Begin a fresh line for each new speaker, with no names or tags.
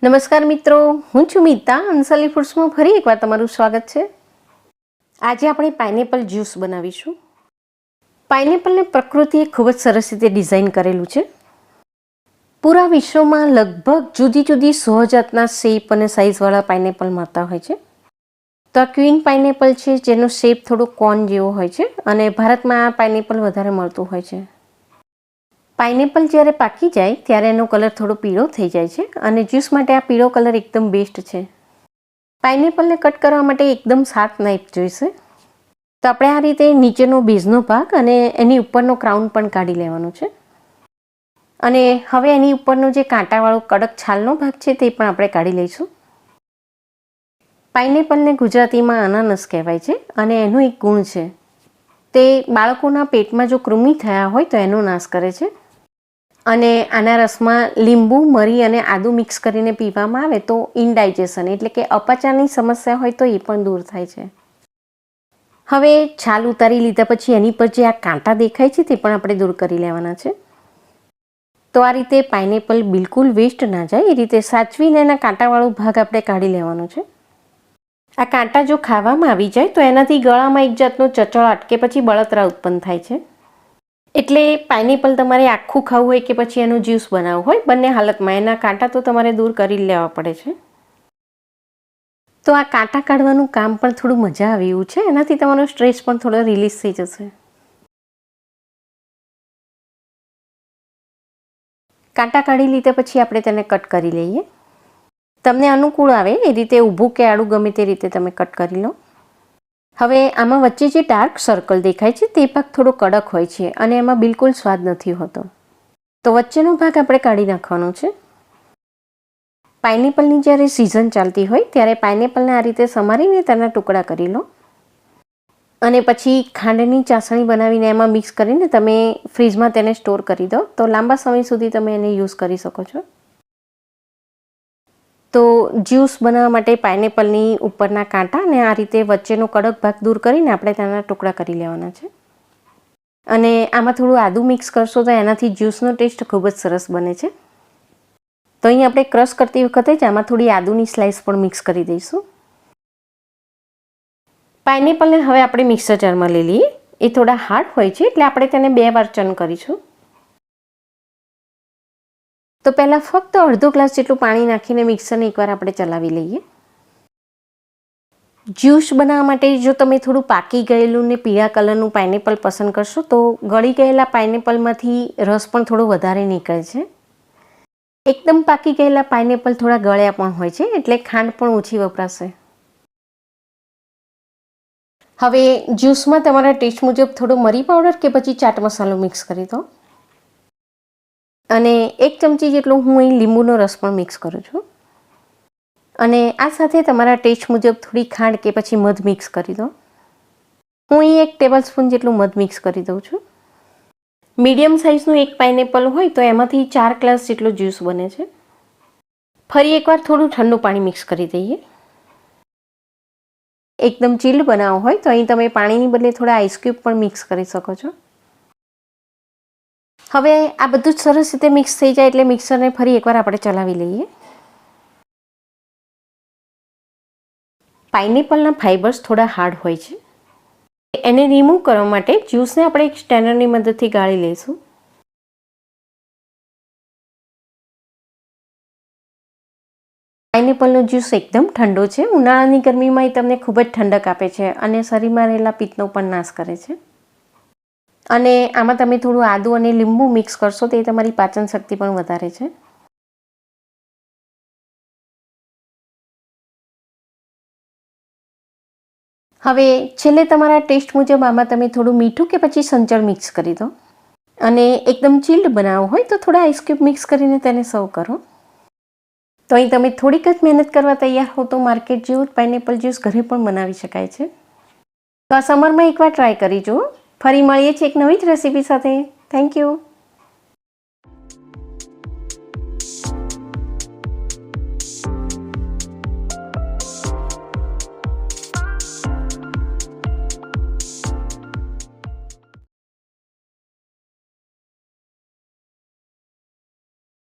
નમસ્કાર મિત્રો, હું છું મીતા. અનસલી ફૂડ્સમાં ફરી એકવાર તમારું સ્વાગત છે. આજે આપણે પાઇનેપલ જ્યુસ બનાવીશું. પાઇનેપલને પ્રકૃતિએ ખૂબ જ સરસ રીતે ડિઝાઇન કરેલું છે. પૂરા વિશ્વમાં લગભગ જુદી જુદી 100 જાતના શેપ અને સાઇઝવાળા પાઇનેપલ મળતા હોય છે. તો આ ક્વીન પાઇનેપલ છે, જેનો શેપ થોડો કોન જેવો હોય છે અને ભારતમાં આ પાઇનેપલ વધારે મળતું હોય છે. પાઇનેપલ જ્યારે પાકી જાય ત્યારે એનો કલર થોડો પીળો થઈ જાય છે અને જ્યુસ માટે આ પીળો કલર એકદમ બેસ્ટ છે. પાઇનેપલને કટ કરવા માટે એકદમ શાર્પ નાઇફ જોઈશે. તો આપણે આ રીતે નીચેનો બેઝનો ભાગ અને એની ઉપરનો ક્રાઉન પણ કાઢી લેવાનો છે. અને હવે એની ઉપરનો જે કાંટાવાળો કડક છાલનો ભાગ છે તે પણ આપણે કાઢી લઈશું. પાઇનેપલને ગુજરાતીમાં અનાનસ કહેવાય છે અને એનો એક ગુણ છે, તે બાળકોના પેટમાં જો કૃમિ થયા હોય તો એનો નાશ કરે છે. અને આના રસમાં લીંબુ, મરી અને આદુ મિક્સ કરીને પીવામાં આવે તો ઇનડાઇજેશન એટલે કે અપાચાની સમસ્યા હોય તો એ પણ દૂર થાય છે. હવે છાલ ઉતારી લીધા પછી એની પર જે આ કાંટા દેખાય છે તે પણ આપણે દૂર કરી લેવાના છે. તો આ રીતે પાઇનેપલ બિલકુલ વેસ્ટ ના જાય એ રીતે સાચવીને એના કાંટાવાળો ભાગ આપણે કાઢી લેવાનો છે. આ કાંટા જો ખાવામાં આવી જાય તો એનાથી ગળામાં એક જાતનો ચચળાટ કે પછી બળતરા ઉત્પન્ન થાય છે. એટલે પાઇનેપલ તમારે આખું ખાવું હોય કે પછી એનું જ્યુસ બનાવવું હોય, બંને હાલતમાં એના કાંટા તો તમારે દૂર કરી લેવા પડે છે. તો આ કાંટા કાઢવાનું કામ પણ થોડું મજા આવે એવું છે, એનાથી તમારો સ્ટ્રેસ પણ થોડો રિલીઝ થઈ જશે. કાંટા કાઢી લીધા પછી આપણે તેને કટ કરી લઈએ. તમને અનુકૂળ આવે એ રીતે ઊભું કે આડું ગમે તે રીતે તમે કટ કરી લો. હવે આમાં વચ્ચે જે ડાર્ક સર્કલ દેખાય છે તે ભાગ થોડો કડક હોય છે અને એમાં બિલકુલ સ્વાદ નથી હોતો. તો વચ્ચેનો ભાગ આપણે કાઢી નાખવાનો છે. પાઇનેપલની જ્યારે સિઝન ચાલતી હોય ત્યારે પાઇનેપલને આ રીતે સમારીને તેના ટુકડા કરી લો અને પછી ખાંડની ચાસણી બનાવીને એમાં મિક્સ કરીને તમે ફ્રીજમાં તેને સ્ટોર કરી દો તો લાંબા સમય સુધી તમે એને યુઝ કરી શકો છો. તો જ્યુસ બનાવવા માટે પાઇનેપલની ઉપરના કાંટા અને આ રીતે વચ્ચેનો કડક ભાગ દૂર કરીને આપણે તેના ટુકડા કરી લેવાના છે. અને આમાં થોડું આદું મિક્સ કરશો તો એનાથી જ્યુસનો ટેસ્ટ ખૂબ જ સરસ બને છે. તો અહીં આપણે ક્રશ કરતી વખતે જ આમાં થોડી આદુની સ્લાઇસ પણ મિક્સ કરી દઈશું. પાઇનેપલને હવે આપણે મિક્સર જારમાં લઈ લઈએ. એ થોડા હાર્ડ હોય છે એટલે આપણે તેને 2 વાર ચર્ન કરીશું. તો પહેલાં ફક્ત અડધો ગ્લાસ જેટલું પાણી નાખીને મિક્સરને એકવાર આપણે ચલાવી લઈએ. જ્યુસ બનાવવા માટે જો તમે થોડું પાકી ગયેલું ને પીળા કલરનું પાઇનેપલ પસંદ કરશો તો ગળી ગયેલા પાઇનેપલમાંથી રસ પણ થોડો વધારે નીકળે છે. એકદમ પાકી ગયેલા પાઇનેપલ થોડા ગળ્યા પણ હોય છે એટલે ખાંડ પણ ઓછી વપરાશે. હવે જ્યુસમાં તમારા ટેસ્ટ મુજબ થોડો મરી પાવડર કે પછી ચાટ મસાલો મિક્સ કરી દો. અને 1 ચમચી જેટલો હું અહીં લીંબુનો રસ પણ મિક્સ કરું છું. અને આ સાથે તમારા ટેસ્ટ મુજબ થોડી ખાંડ કે પછી મધ મિક્સ કરી દો. હું અહીં 1 ટેબલસ્પૂન જેટલું મધ મિક્સ કરી દઉં છું. મીડિયમ સાઇઝનું એક પાઇનેપલ હોય તો એમાંથી 4 ગ્લાસ જેટલો જ્યુસ બને છે. ફરી એકવાર થોડું ઠંડુ પાણી મિક્સ કરી દઈએ. એકદમ ચીલ્ડ બનાવવો હોય તો અહીં તમે પાણીની બદલે થોડા આઈસ ક્યુબ પણ મિક્સ કરી શકો છો. હવે આ બધું જ સરસ રીતે મિક્સ થઈ જાય એટલે મિક્સરને ફરી એકવાર આપણે ચલાવી લઈએ. પાઇનેપલના ફાઇબર્સ થોડા હાર્ડ હોય છે. એને રિમૂવ કરવા માટે જ્યુસને આપણે એક સ્ટ્રેનરની મદદથી ગાળી લઈશું. પાઇનેપલનો જ્યુસ એકદમ ઠંડો છે. ઉનાળાની ગરમીમાં એ તમને ખૂબ જ ઠંડક આપે છે અને શરીરમાં રહેલા પિત્તનો પણ નાશ કરે છે. અને આમાં તમે થોડું આદું અને લીંબુ મિક્સ કરશો તો એ તમારી પાચન શક્તિ પણ વધારે છે. હવે છેલ્લે તમારા ટેસ્ટ મુજબ આમાં તમે થોડું મીઠું કે પછી સંચળ મિક્સ કરી દો. અને એકદમ ચીલ્ડ બનાવવું હોય તો થોડા આઈસ ક્યુબ મિક્સ કરીને તેને સર્વ કરો. તો અહીં તમે થોડીક જ મહેનત કરવા તૈયાર હો તો માર્કેટ જેવું પાઇનેપલ જ્યુસ ઘરે પણ બનાવી શકાય છે. તો આ સમરમાં એકવાર ટ્રાય કરી જુઓ. ફરી મળીએ છીએ એક નવી જ રેસીપી સાથે. Thank you.